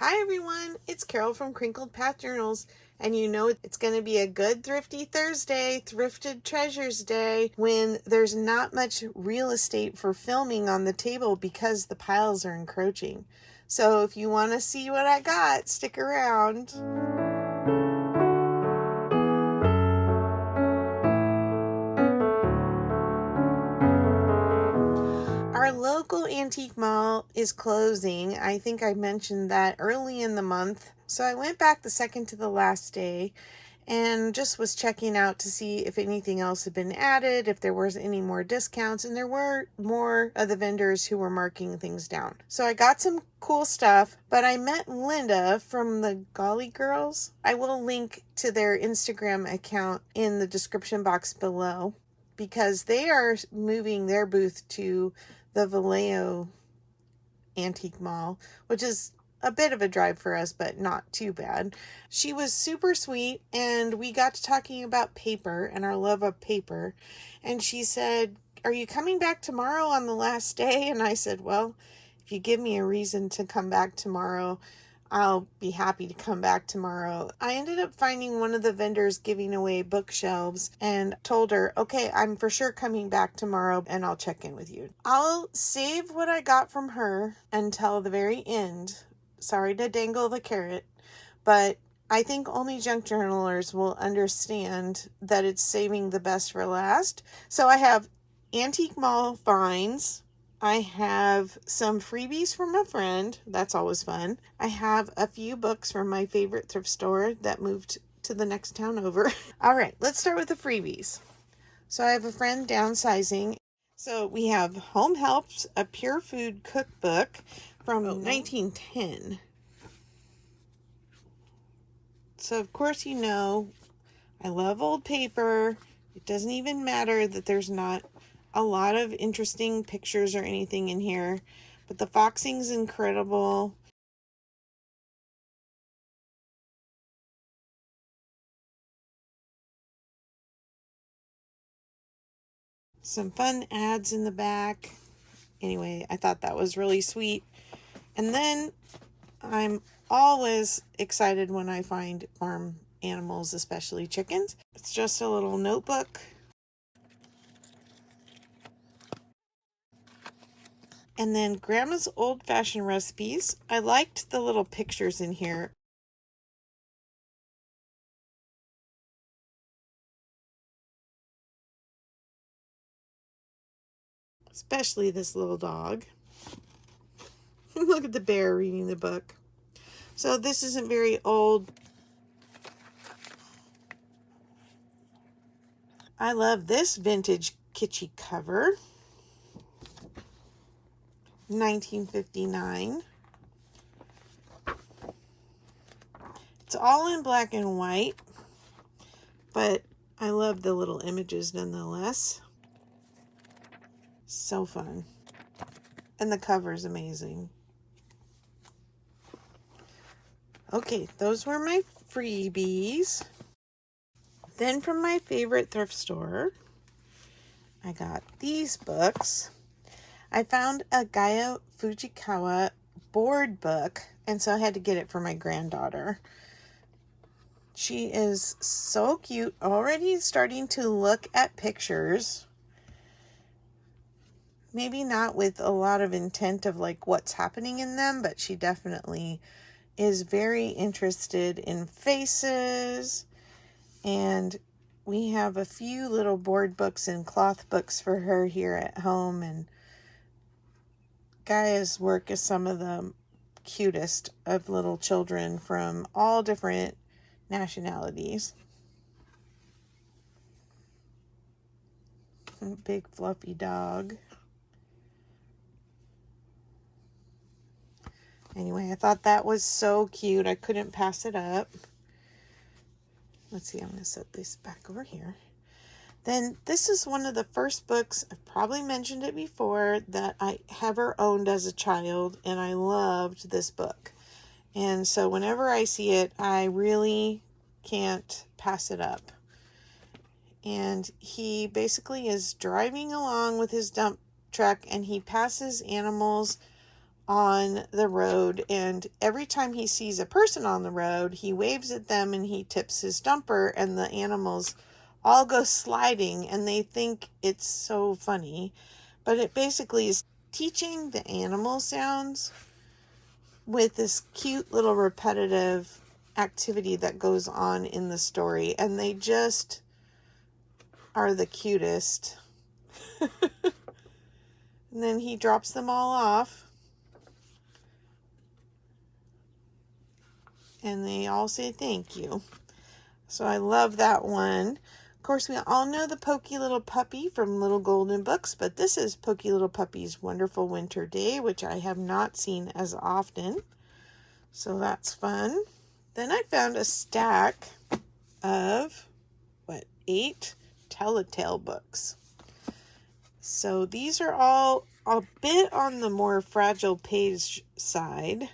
Hi everyone, it's Carol from Crinkled Path Journals, and you know it's going to be a good Thrifty Thursday, Thrifted Treasures Day, when there's not much real estate for filming on the table because the piles are encroaching. So if you want to see what I got, stick around. Our local antique mall is closing. I think I mentioned that early in the month. So I went back the second to the last day and just was checking out to see if anything else had been added, if there was any more discounts, and there were more of the vendors who were marking things down. So I got some cool stuff, but I met Linda from the Golly Girls. I will link to their Instagram account in the description box below because they are moving their booth to the Vallejo Antique Mall, which is a bit of a drive for us, but not too bad. She was super sweet, and we got to talking about paper and our love of paper. And she said, "Are you coming back tomorrow on the last day?" And I said, "Well, if you give me a reason to come back tomorrow, I'll be happy to come back tomorrow." I ended up finding one of the vendors giving away bookshelves and told her, "Okay, I'm for sure coming back tomorrow and I'll check in with you." I'll save what I got from her until the very end. Sorry to dangle the carrot, but I think only junk journalers will understand that it's saving the best for last. So I have antique mall finds. I have some freebies from a friend. That's always fun. I have a few books from my favorite thrift store that moved to the next town over. All right, let's start with the freebies. So I have a friend downsizing. So we have Home Helps, a pure food cookbook from 1910. So of course, you know, I love old paper. It doesn't even matter that there's not a lot of interesting pictures or anything in here, but the foxing's incredible. Some fun ads in the back. Anyway, I thought that was really sweet. And then I'm always excited when I find farm animals, especially chickens. It's just a little notebook. And then Grandma's old-fashioned recipes. I liked the little pictures in here. Especially this little dog. Look at the bear reading the book. So this isn't very old. I love this vintage kitschy cover. 1959. It's all in black and white, but I love the little images nonetheless. So fun. And the cover is amazing. Okay, those were my freebies. Then from my favorite thrift store, I got these books. I found a Gaia Fujikawa board book, and so I had to get it for my granddaughter. She is so cute, already starting to look at pictures. Maybe not with a lot of intent of like what's happening in them, but she definitely is very interested in faces. And we have a few little board books and cloth books for her here at home, and Gaia's work is some of the cutest of little children from all different nationalities. Big fluffy dog. Anyway, I thought that was so cute. I couldn't pass it up. Let's see, I'm going to set this back over here. Then this is one of the first books, I've probably mentioned it before, that I ever owned as a child, and I loved this book. And so whenever I see it, I really can't pass it up. And he basically is driving along with his dump truck, and he passes animals on the road, and every time he sees a person on the road, he waves at them and he tips his dumper, and the animals all go sliding, and they think it's so funny. But it basically is teaching the animal sounds with this cute little repetitive activity that goes on in the story, and they just are the cutest. And then he drops them all off, and they all say thank you. So I love that one. Of course, we all know the Pokey Little Puppy from Little Golden Books, but this is Pokey Little Puppy's Wonderful Winter Day, which I have not seen as often. So that's fun. Then I found a stack of, 8 Telltale books. So these are all a bit on the more fragile page side.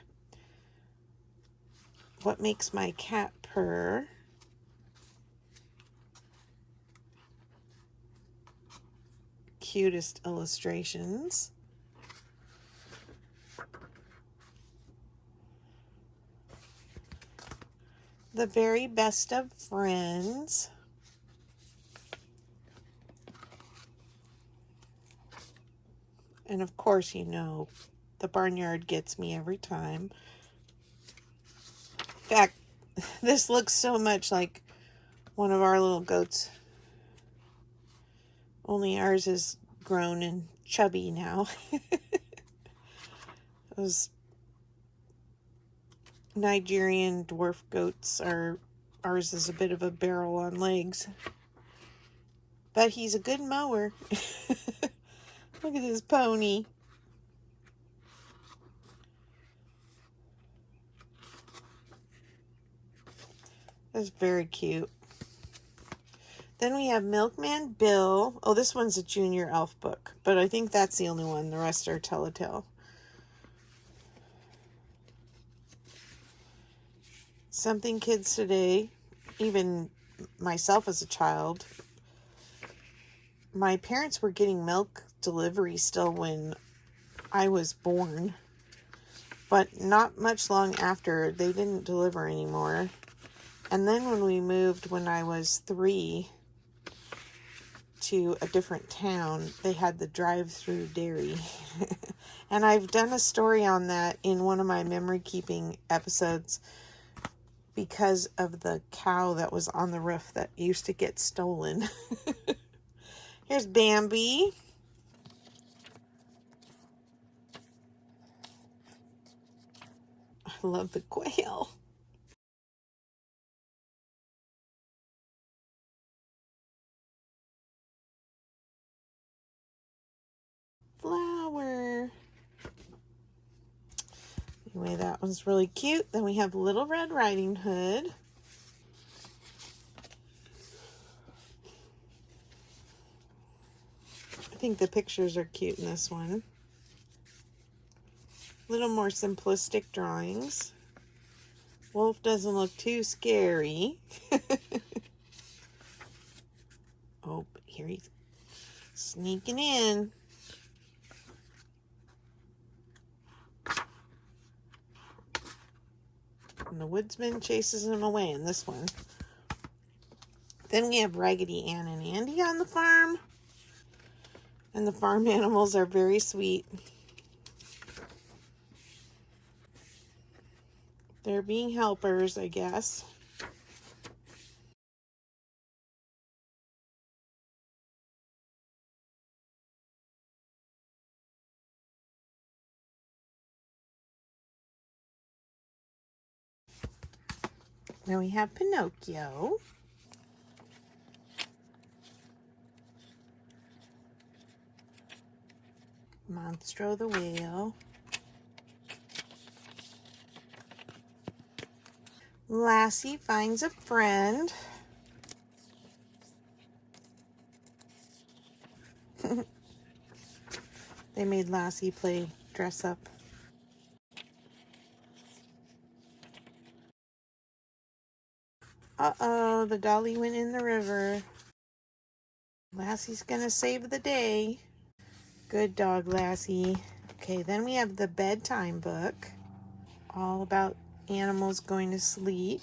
What Makes My Cat Purr. Cutest illustrations. The Very Best of Friends. And of course, you know, the barnyard gets me every time. In fact, this looks so much like one of our little goats. Only ours is grown and chubby now. Those Nigerian dwarf goats are, ours is a bit of a barrel on legs. But he's a good mower. Look at this pony. That's very cute. Then we have Milkman Bill. Oh, this one's a Junior Elf book, but I think that's the only one. The rest are Telltale. Something kids today, even myself as a child, my parents were getting milk delivery still when I was born, but not much long after, they didn't deliver anymore. And then when we moved when I was 3 to a different town, they had the drive-through dairy. And I've done a story on that in one of my memory keeping episodes because of the cow that was on the roof that used to get stolen. Here's Bambi. I love the quail. Flower. Anyway, that one's really cute. Then we have Little Red Riding Hood. I think the pictures are cute in this one. Little more simplistic drawings. Wolf doesn't look too scary. Oh, here he's sneaking in. And the woodsman chases him away in this one. Then we have Raggedy Ann and Andy on the farm. And the farm animals are very sweet. They're being helpers, I guess. Then we have Pinocchio. Monstro the whale. Lassie finds a friend. They made Lassie play dress up. Uh-oh, the dolly went in the river. Lassie's gonna save the day. Good dog, Lassie. Okay, then we have the bedtime book, all about animals going to sleep.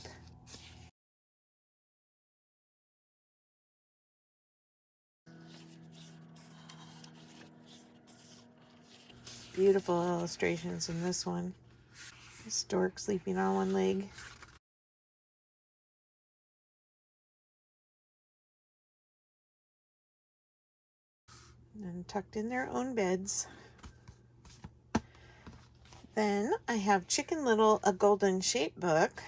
Beautiful illustrations in this one. Stork sleeping on one leg. And tucked in their own beds. Then I have Chicken Little, a Golden Shape book.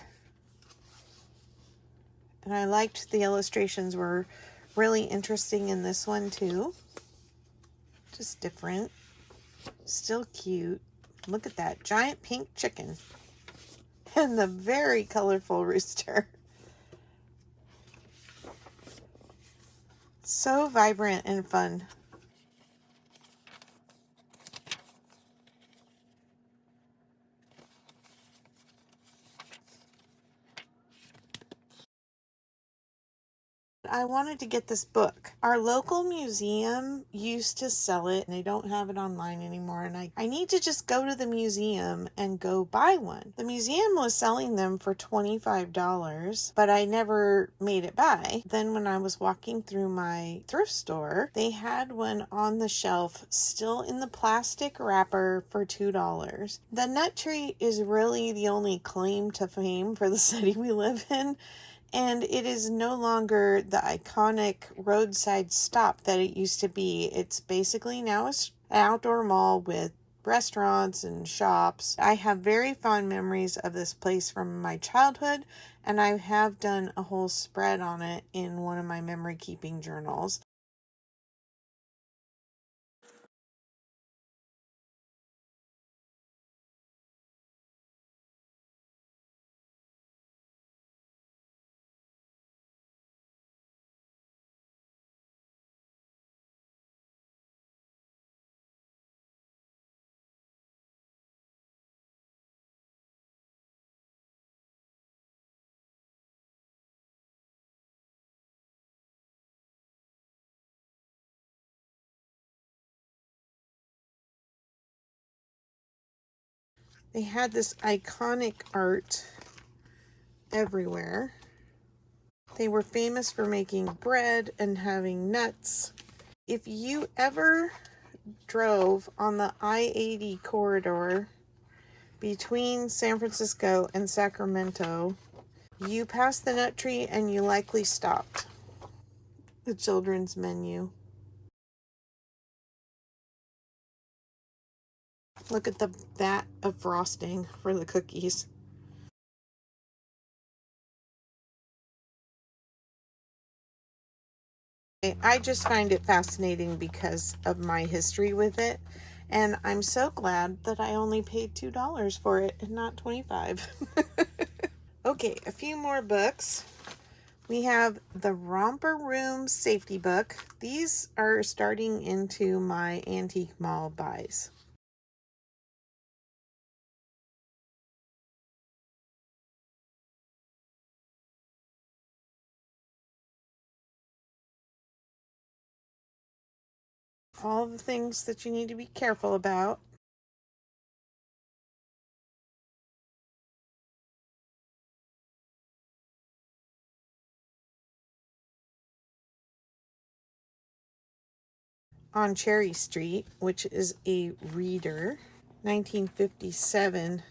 And I liked the illustrations were really interesting in this one too. Just different. Still cute. Look at that giant pink chicken. And the very colorful rooster. So vibrant and fun. I wanted to get this book. Our local museum used to sell it, and they don't have it online anymore. And I need to just go to the museum and go buy one. The museum was selling them for $25, but I never made it by. Then when I was walking through my thrift store, they had one on the shelf still in the plastic wrapper for $2. The nut tree is really the only claim to fame for the city we live in. And it is no longer the iconic roadside stop that it used to be. It's basically now an outdoor mall with restaurants and shops. I have very fond memories of this place from my childhood, and I have done a whole spread on it in one of my memory keeping journals. They had this iconic art everywhere. They were famous for making bread and having nuts. If you ever drove on the I-80 corridor between San Francisco and Sacramento, you passed the nut tree and you likely stopped. The children's menu. Look at the vat of frosting for the cookies. I just find it fascinating because of my history with it. And I'm so glad that I only paid $2 for it and not $25. Okay, a few more books. We have the Romper Room Safety Book. These are starting into my antique mall buys. All the things that you need to be careful about. On Cherry Street, which is a reader, 1957.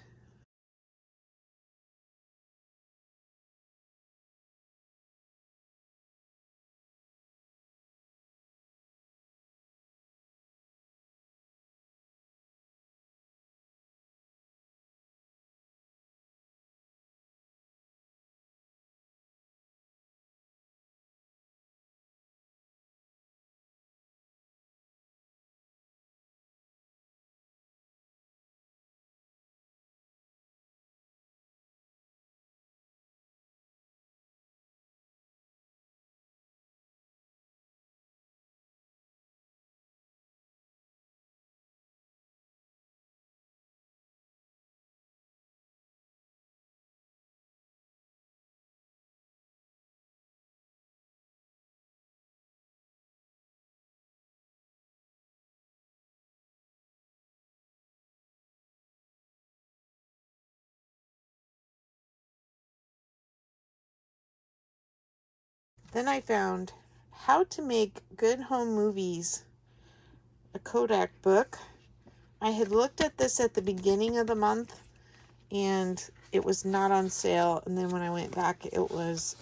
Then I found How to Make Good Home Movies, a Kodak book. I had looked at this at the beginning of the month and it was not on sale. And then when I went back, it was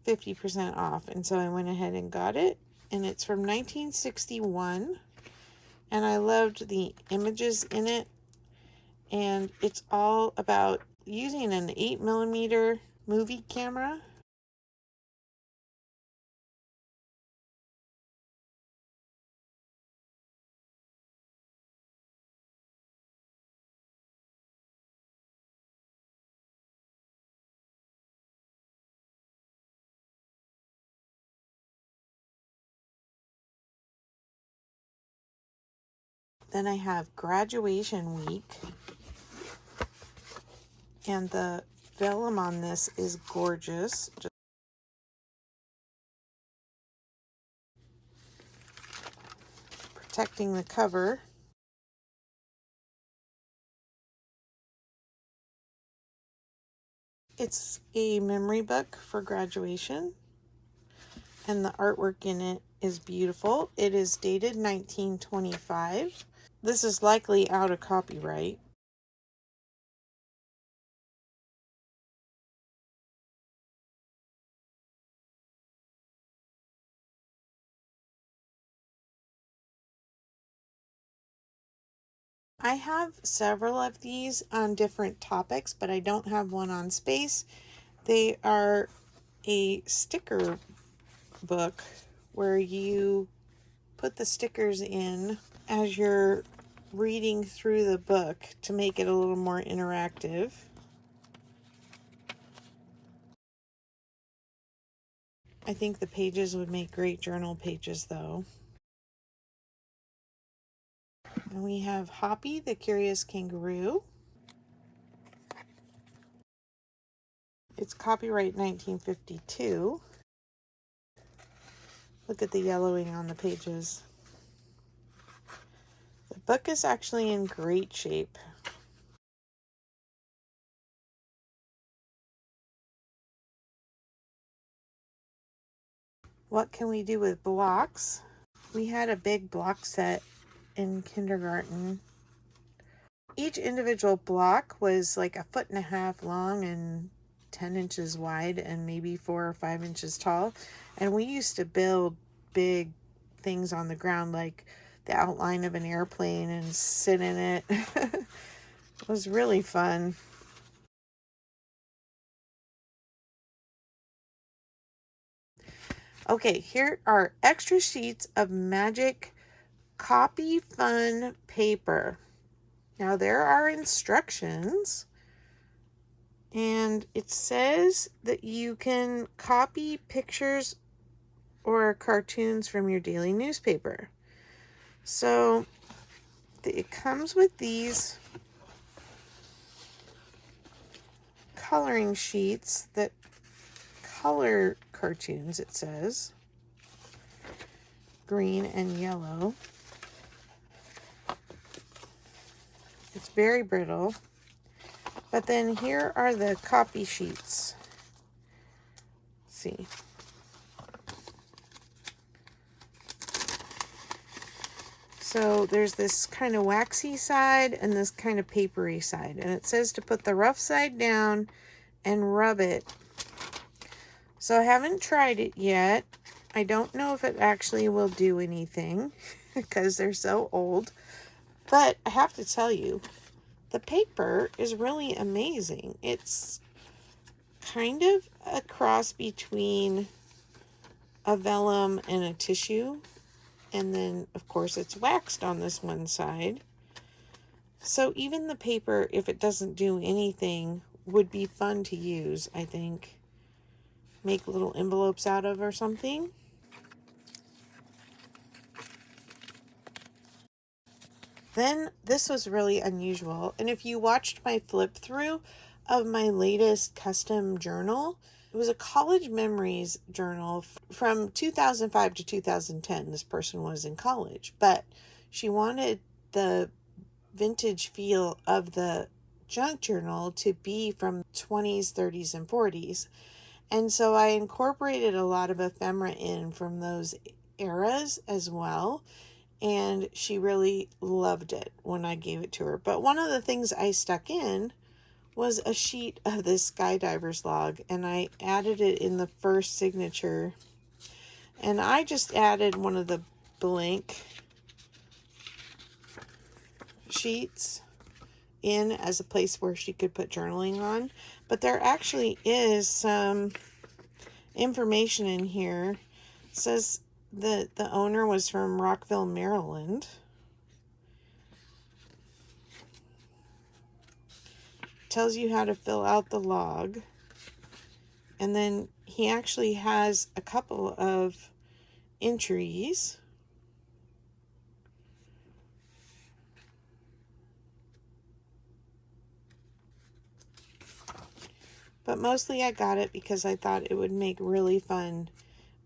50% off. And so I went ahead and got it. And it's from 1961. And I loved the images in it. And it's all about using an 8mm movie camera. Then I have Graduation Week. And the vellum on this is gorgeous. Just protecting the cover. It's a memory book for graduation. And the artwork in it is beautiful. It is dated 1925. This is likely out of copyright. I have several of these on different topics, but I don't have one on space. They are a sticker book where you put the stickers in as you're reading through the book to make it a little more interactive. I think the pages would make great journal pages though. And we have Hoppy the Curious Kangaroo. It's copyright 1952. Look at the yellowing on the pages. The book is actually in great shape. What can we do with blocks? We had a big block set in kindergarten. Each individual block was like 1.5 feet long and 10 inches wide and maybe 4 or 5 inches tall. And we used to build big things on the ground like the outline of an airplane and sit in it. It was really fun. Okay, here are extra sheets of magic copy fun paper. Now there are instructions and it says that you can copy pictures or cartoons from your daily newspaper. So it comes with these coloring sheets that color cartoons, it says. Green and yellow. It's very brittle. But then here are the copy sheets. Let's see. So there's this kind of waxy side and this kind of papery side. And it says to put the rough side down and rub it. So I haven't tried it yet. I don't know if it actually will do anything because they're so old. But I have to tell you, the paper is really amazing. It's kind of a cross between a vellum and a tissue. And then, of course, it's waxed on this one side. So even the paper, if it doesn't do anything, would be fun to use, I think. Make little envelopes out of or something. Then this was really unusual. And if you watched my flip through of my latest custom journal, it was a college memories journal from 2005 to 2010. This person was in college, but she wanted the vintage feel of the junk journal to be from 20s, 30s, and 40s. And so I incorporated a lot of ephemera in from those eras as well. And she really loved it when I gave it to her. But one of the things I stuck in was a sheet of this skydiver's log, and I added it in the first signature. And I just added one of the blank sheets in as a place where she could put journaling on. But there actually is some information in here. It says that the owner was from Rockville, Maryland. Tells you how to fill out the log. And then he actually has a couple of entries. But mostly I got it because I thought it would make really fun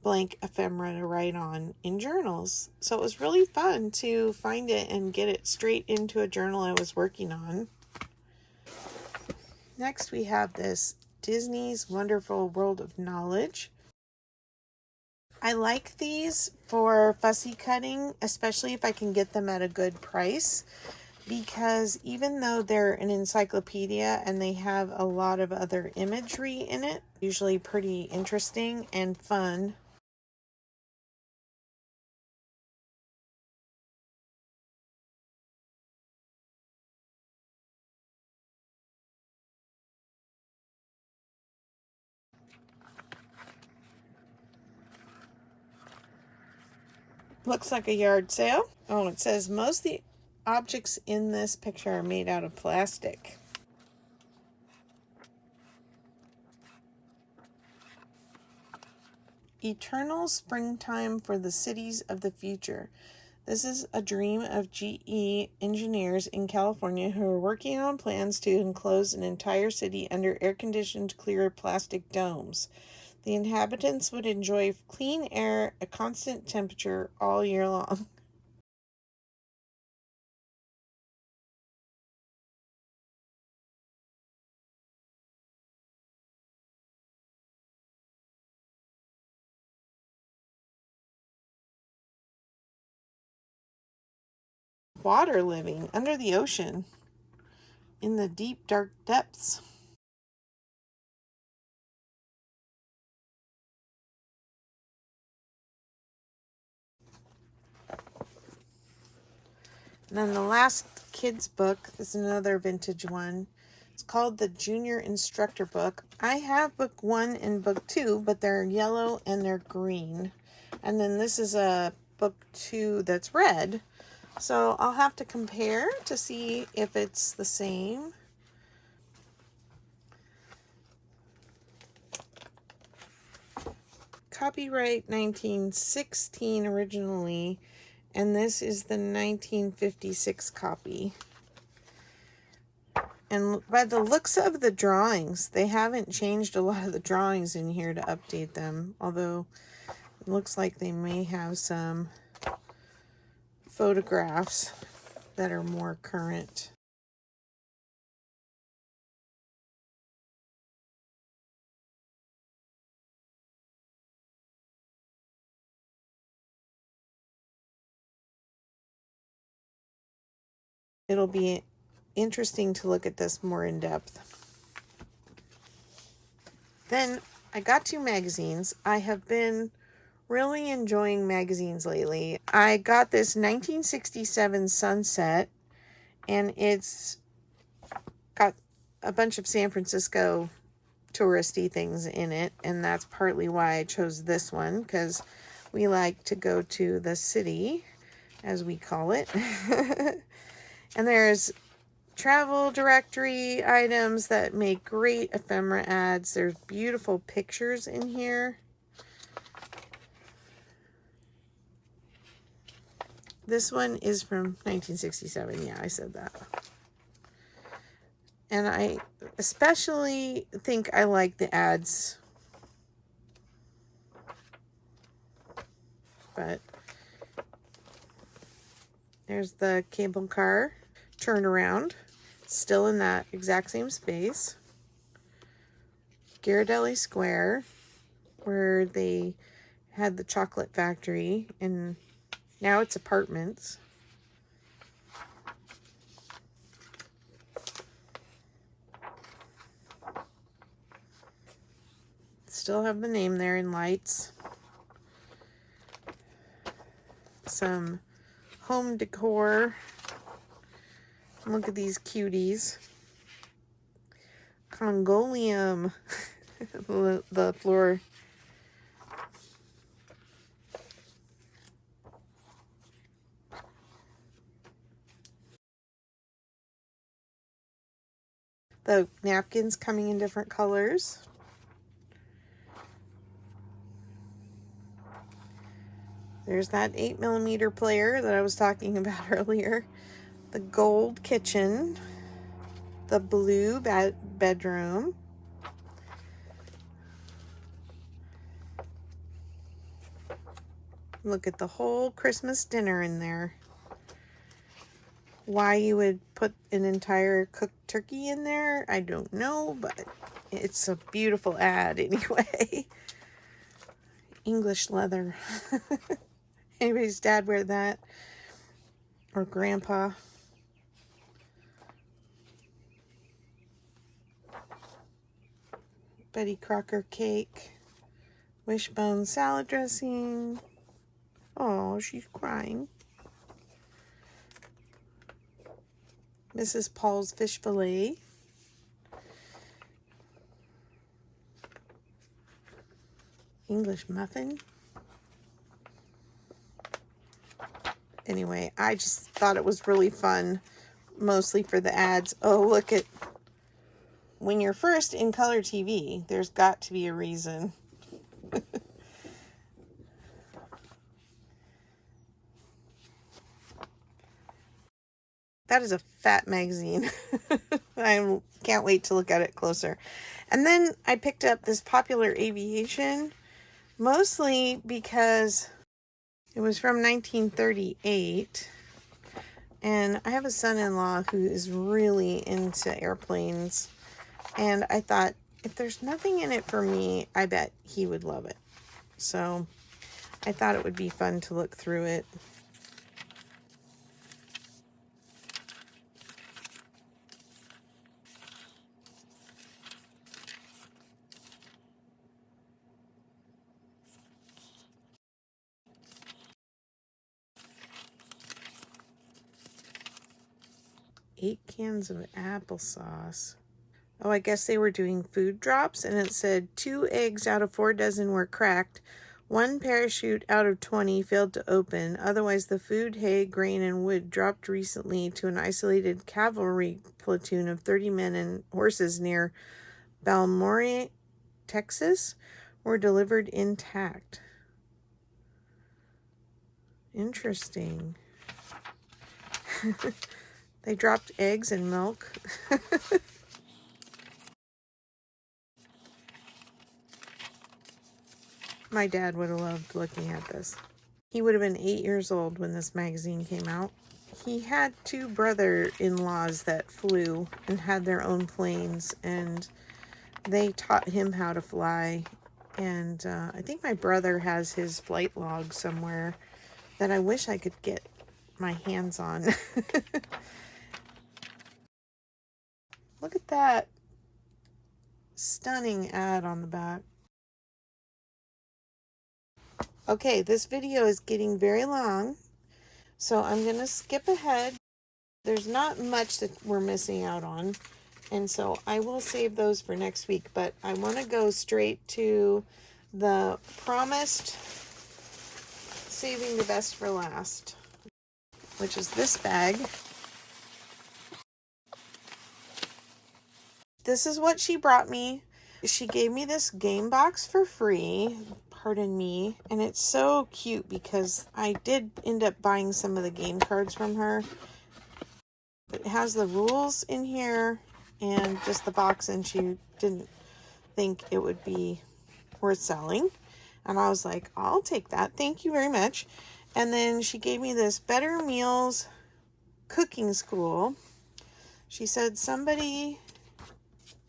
blank ephemera to write on in journals. So it was really fun to find it and get it straight into a journal I was working on. Next we have this Disney's Wonderful World of Knowledge. I like these for fussy cutting, especially if I can get them at a good price, because even though they're an encyclopedia and they have a lot of other imagery in it, usually pretty interesting and fun. Looks like a yard sale. Oh, it says most of the objects in this picture are made out of plastic. Eternal springtime for the cities of the future. This is a dream of GE engineers in California who are working on plans to enclose an entire city under air-conditioned clear plastic domes. The inhabitants would enjoy clean air, a constant temperature all year long. Water living under the ocean in the deep, dark depths. And then the last kids book is another vintage one. It's called the Junior Instructor Book. I have book 1 and book 2, but they're yellow and they're green. And then this is a book 2 that's red. So I'll have to compare to see if it's the same. Copyright 1916 originally, and this is the 1956 copy. And by the looks of the drawings, they haven't changed a lot of the drawings in here to update them, although it looks like they may have some photographs that are more current. It'll be interesting to look at this more in depth. Then I got 2 magazines. I have been really enjoying magazines lately. I got this 1967 Sunset, and it's got a bunch of San Francisco touristy things in it, and that's partly why I chose this one, because we like to go to the city, as we call it. And there's travel directory items that make great ephemera ads. There's beautiful pictures in here. This one is from 1967. Yeah, I said that. And I especially think I like the ads. But there's the cable car turnaround. Still in that exact same space. Ghirardelli Square, where they had the chocolate factory, and now it's apartments. Still have the name there in lights. Some home decor. Look at these cuties. Congolium. The floor. The napkins coming in different colors. There's that 8mm player that I was talking about earlier. The gold kitchen. The blue bedroom. Look at the whole Christmas dinner in there. Why you would put an entire cooked turkey in there, I don't know, but it's a beautiful ad anyway. English leather. Anybody's dad wear that? Or grandpa? Betty Crocker cake. Wishbone salad dressing. Oh, she's crying. Mrs. Paul's fish fillet. English muffin. Anyway, I just thought it was really fun, mostly for the ads. Oh, look at, when you're first in color TV, there's got to be a reason. That is a fat magazine. I can't wait to look at it closer. And then I picked up this Popular Aviation, mostly because it was from 1938. And I have a son-in-law who is really into airplanes. And I thought, if there's nothing in it for me, I bet he would love it. So I thought it would be fun to look through it. Eight cans of applesauce. Oh, I guess they were doing food drops, and it said 2 eggs out of 4 dozen were cracked. 1 parachute out of 20 failed to open. Otherwise, the food, hay, grain, and wood dropped recently to an isolated cavalry platoon of 30 men and horses near Balmorhea, Texas, were delivered intact. Interesting. They dropped eggs and milk. My dad would have loved looking at this. He would have been 8 years old when this magazine came out. He had 2 brother-in-laws that flew and had their own planes, and they taught him how to fly. And I think my brother has his flight log somewhere that I wish I could get my hands on. Look at that stunning ad on the back. Okay, this video is getting very long, so I'm going to skip ahead. There's not much that we're missing out on, and so I will save those for next week, but I want to go straight to the promised saving the best for last, which is this bag. This is what she brought me. She gave me this game box for free, pardon me, and it's so cute because I did end up buying some of the game cards from her. It has the rules in here and just the box, and she didn't think it would be worth selling. And I was like, I'll take that. Thank you very much. And then she gave me this Better Meals cooking school. She said somebody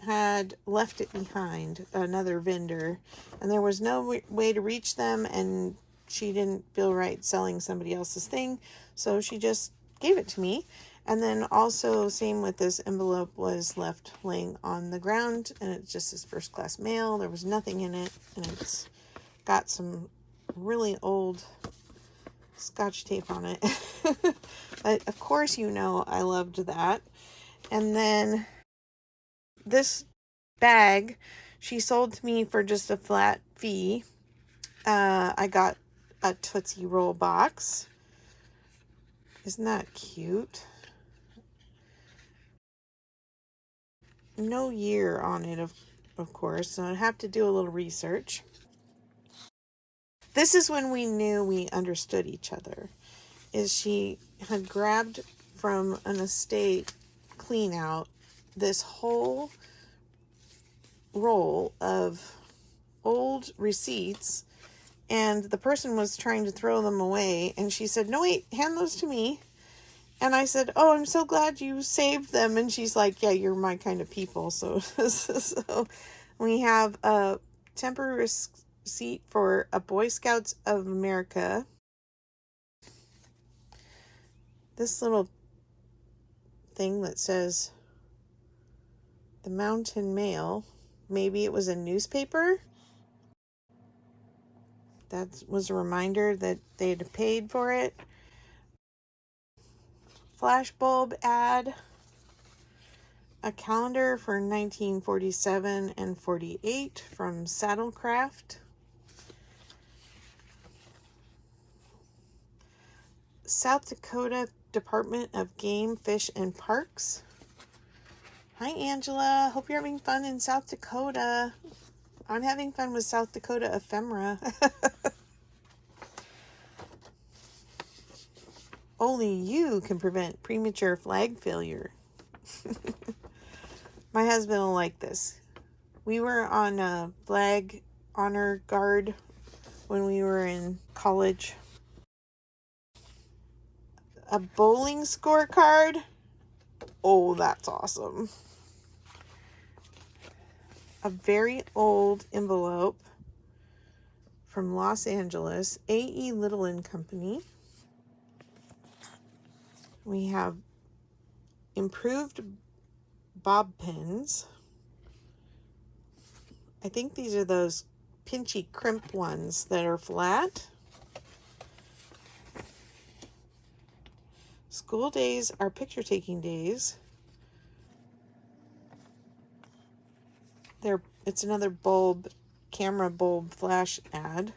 had left it behind, another vendor, and there was no way to reach them, and she didn't feel right selling somebody else's thing, so she just gave it to me. And then also, same with this envelope, was left laying on the ground, and it's just his first class mail. There was nothing in it, and it's got some really old Scotch tape on it. But of course, you know, I loved that. And then this bag she sold to me for just a flat fee. I got a Tootsie Roll box. Isn't that cute? No year on it, of course, so I'd have to do a little research. This is when we knew we understood each other. Is she had grabbed from an estate clean out this whole roll of old receipts, and the person was trying to throw them away, and she said, "No, wait, hand those to me." And I said, "Oh, I'm so glad you saved them." And she's like, "Yeah, you're my kind of people." So, so we have a temporary receipt for a Boy Scouts of America. This little thing that says the Mountain Mail. Maybe it was a newspaper. That was a reminder that they had paid for it. Flashbulb ad. A calendar for 1947 and 48 from Saddlecraft. South Dakota Department of Game, Fish, and Parks. Hi, Angela. Hope you're having fun in South Dakota. I'm having fun with South Dakota ephemera. Only you can prevent premature flag failure. My husband will like this. We were on a flag honor guard when we were in college. A bowling scorecard. Oh, that's awesome. A very old envelope from Los Angeles, A.E. Little and Company. We have improved bob pins. I think these are those pinchy crimp ones that are flat. School days are picture taking days. It's another bulb, camera bulb flash ad.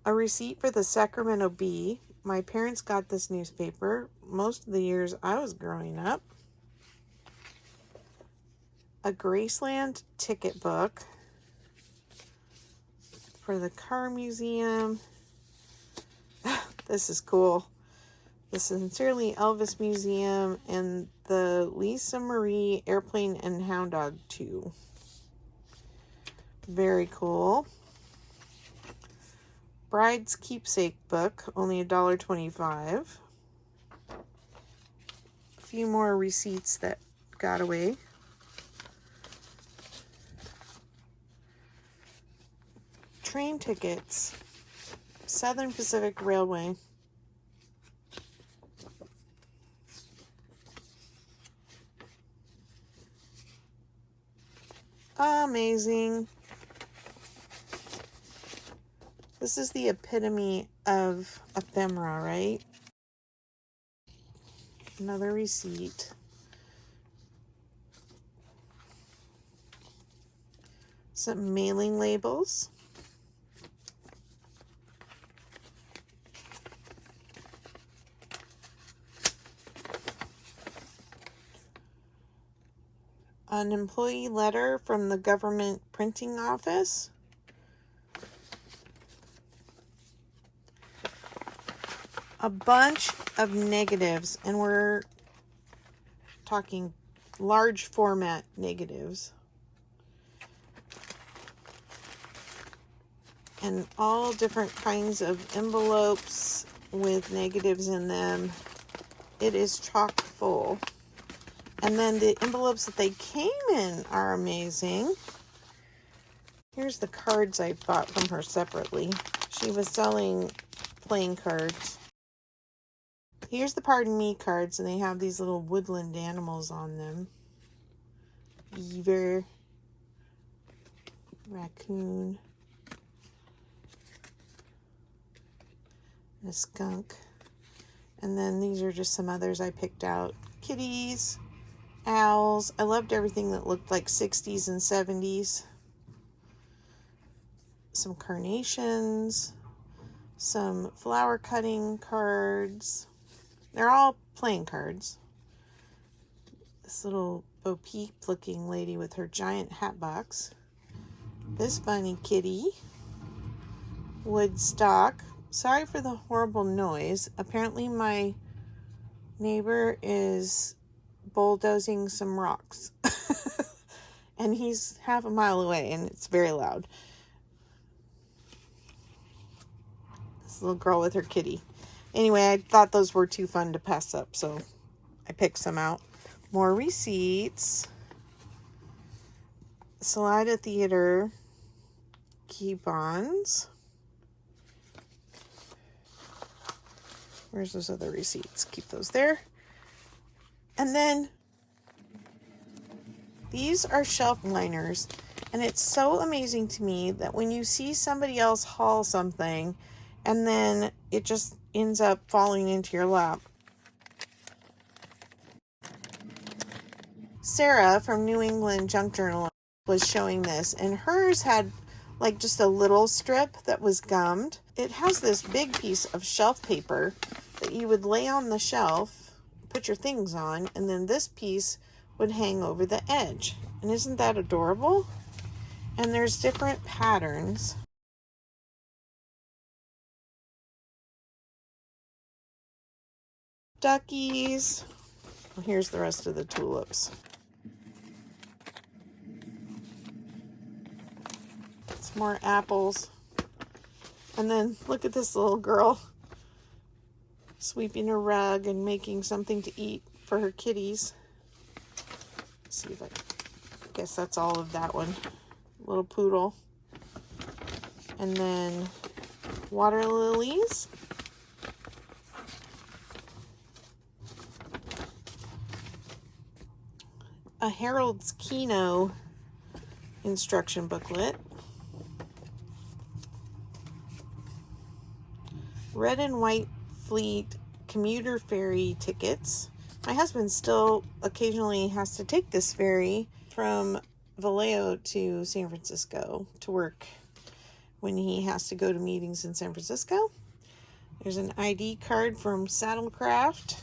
A receipt for the Sacramento Bee. My parents got this newspaper most of the years I was growing up. A Graceland ticket book for the car museum. This is cool. The Sincerely Elvis Museum and the Lisa Marie Airplane and Hound Dog 2. Very cool. Bride's Keepsake book, only $1.25. A few more receipts that got away. Train tickets, Southern Pacific Railway. Amazing. This is the epitome of ephemera, right? Another receipt. Some mailing labels. An employee letter from the government printing office. A bunch of negatives, and we're talking large format negatives. And all different kinds of envelopes with negatives in them. It is chock full. And then the envelopes that they came in are amazing. Here's the cards I bought from her separately. She was selling playing cards. Here's the Pardon Me cards, and they have these little woodland animals on them. Beaver, raccoon, and a skunk. And then these are just some others I picked out. Kitties, owls. I loved everything that looked like 60s and 70s. Some carnations, some flower cutting cards. They're all playing cards. This little Bo Peep looking lady with her giant hat box. This funny kitty. Woodstock. Sorry for the horrible noise. Apparently my neighbor is bulldozing some rocks. And he's half a mile away and it's very loud. This little girl with her kitty. Anyway, I thought those were too fun to pass up, so I picked some out. More receipts. Salida Theater coupons. Where's those other receipts? Keep those there. And then these are shelf liners. And it's so amazing to me that when you see somebody else haul something and then it just ends up falling into your lap. Sarah from New England Junk Journal was showing this, and hers had like just a little strip that was gummed. It has this big piece of shelf paper that you would lay on the shelf, put your things on, and then this piece would hang over the edge. And isn't that adorable? And there's different patterns. Duckies. Well, here's the rest of the tulips. Some more apples. And then look at this little girl sweeping a rug and making something to eat for her kitties. Let's see if I guess that's all of that one. Little poodle. And then water lilies. A Harold's Kino instruction booklet. Red and White Fleet commuter ferry tickets. My husband still occasionally has to take this ferry from Vallejo to San Francisco to work when he has to go to meetings in San Francisco. There's an ID card from Saddlecraft.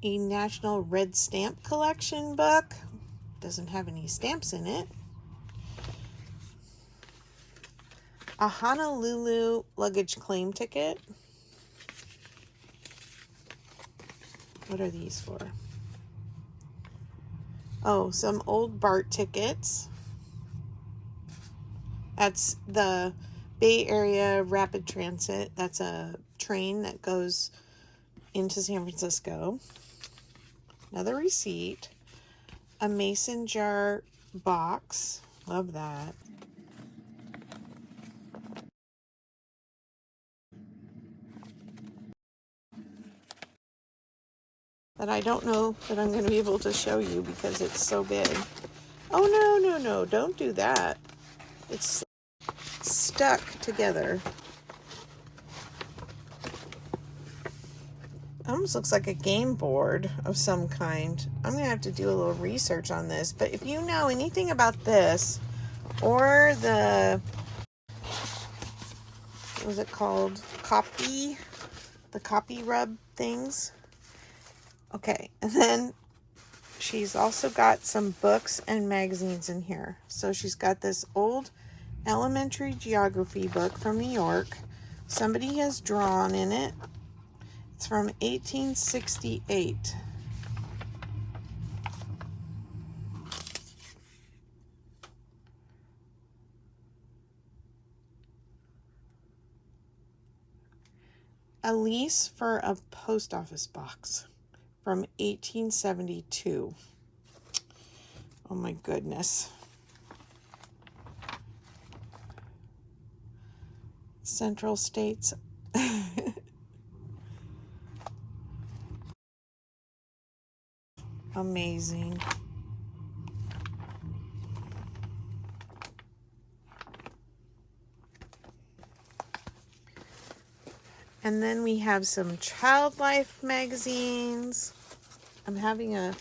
A National Red Stamp Collection book. Doesn't have any stamps in it. A Honolulu luggage claim ticket. What are these for? Oh, some old BART tickets. That's the Bay Area Rapid Transit. That's a train that goes into San Francisco. Another receipt. A mason jar box. Love that. That I don't know that I'm going to be able to show you because it's so big. Oh, no, don't do that. It's stuck together. It almost looks like a game board of some kind. I'm going to have to do a little research on this. But if you know anything about this or the, what was it called? The copy rub things. Okay, and then she's also got some books and magazines in here. So she's got this old elementary geography book from New York. Somebody has drawn in it. It's from 1868. A lease for a post office box. from 1872. Oh my goodness. Central States. Amazing. And then we have some Child Life magazines. I'm having a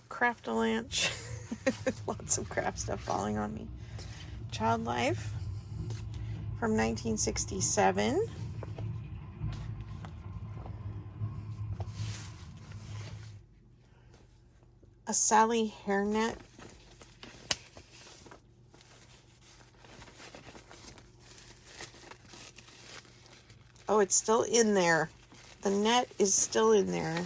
craft-a-lanch. Lots of craft stuff falling on me. Child Life from 1967. A Sally hairnet. Oh, it's still in there. The net is still in there.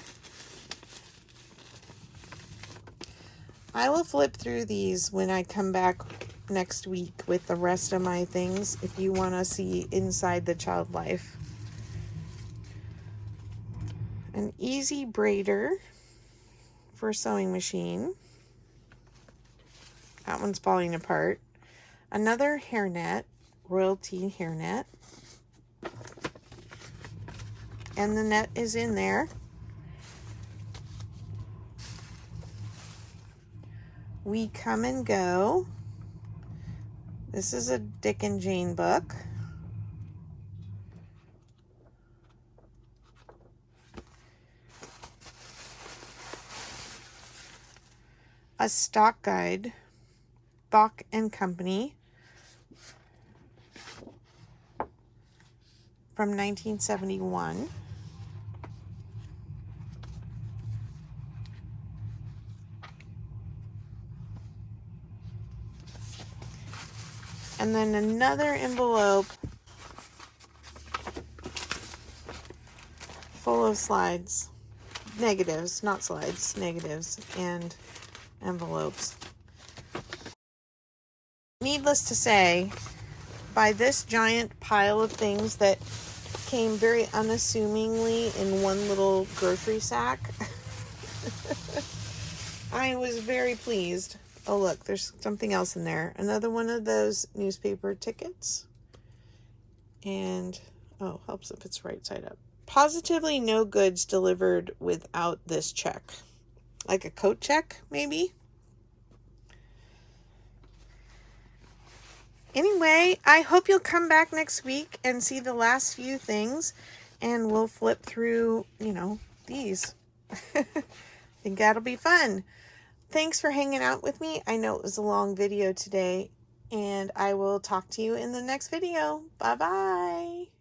I will flip through these when I come back next week with the rest of my things if you want to see inside the Child Life. An easy braider for a sewing machine. That one's falling apart. Another hairnet, royalty hairnet. And the net is in there. We Come and Go. This is a Dick and Jane book. A stock guide, Bach and Company, from 1971. And then another envelope full of slides, negatives, not slides, negatives, and envelopes. Needless to say, by this giant pile of things that came very unassumingly in one little grocery sack, I was very pleased. Oh, look, there's something else in there. Another one of those newspaper tickets. And, oh, helps if it's right side up. Positively no goods delivered without this check. Like a coat check, maybe? Anyway, I hope you'll come back next week and see the last few things. And we'll flip through, these. I think that'll be fun. Thanks for hanging out with me. I know it was a long video today, and I will talk to you in the next video. Bye-bye.